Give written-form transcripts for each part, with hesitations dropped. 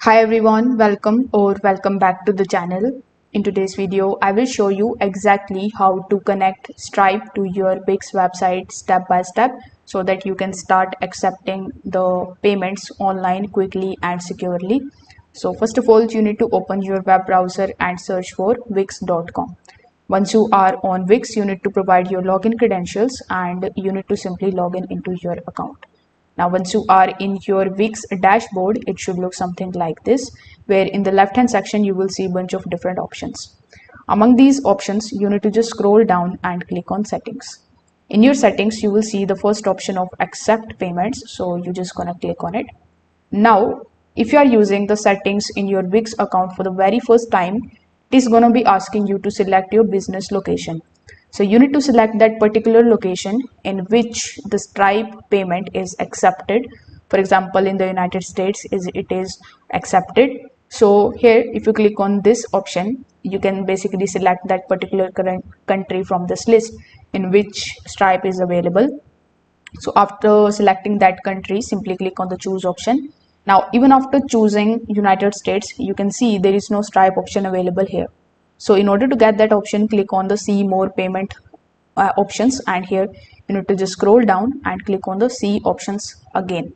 Hi everyone, welcome back to the channel. In today's video, I will show you exactly how to connect Stripe to your Wix website step by step so that you can start accepting the payments online quickly and securely. So first of all, you need to open your web browser and search for wix.com. Once you are on Wix, you need to provide your login credentials and you need to simply log in into your account. Now, once you are in your Wix dashboard, it should look something like this, where in the left hand section, you will see a bunch of different options. Among these options, you need to just scroll down and click on settings. In your settings, you will see the first option of accept payments. So you're just gonna click on it. Now, if you are using the settings in your Wix account for the very first time, it is gonna be asking you to select your business location. So you need to select that particular location in which the Stripe payment is accepted. For example, in the United States, it is accepted. So here, if you click on this option, you can basically select that particular country from this list in which Stripe is available. So after selecting that country, simply click on the choose option. Now, even after choosing United States, you can see there is no Stripe option available here. So in order to get that option, click on the see more payment options, and here you need to just scroll down and click on the see options again.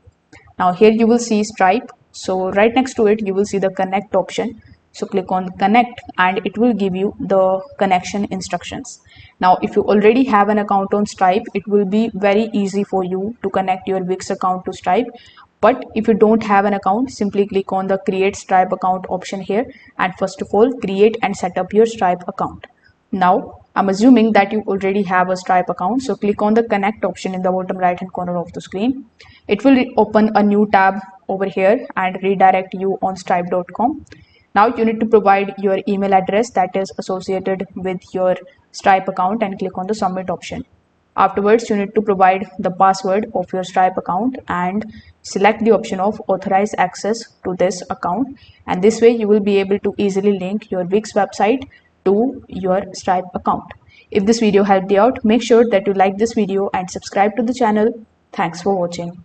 Now here you will see Stripe. So right next to it, you will see the connect option. So click on connect and it will give you the connection instructions. Now, if you already have an account on Stripe, it will be very easy for you to connect your Wix account to Stripe. But if you don't have an account, simply click on the create Stripe account option here. And first of all, create and set up your Stripe account. Now, I'm assuming that you already have a Stripe account. So click on the connect option in the bottom right hand corner of the screen. It will open a new tab over here and redirect you on stripe.com. Now you need to provide your email address that is associated with your Stripe account and click on the submit option. Afterwards, you need to provide the password of your Stripe account and select the option of authorize access to this account. And this way you will be able to easily link your Wix website to your Stripe account. If this video helped you out, make sure that you like this video and subscribe to the channel. Thanks for watching.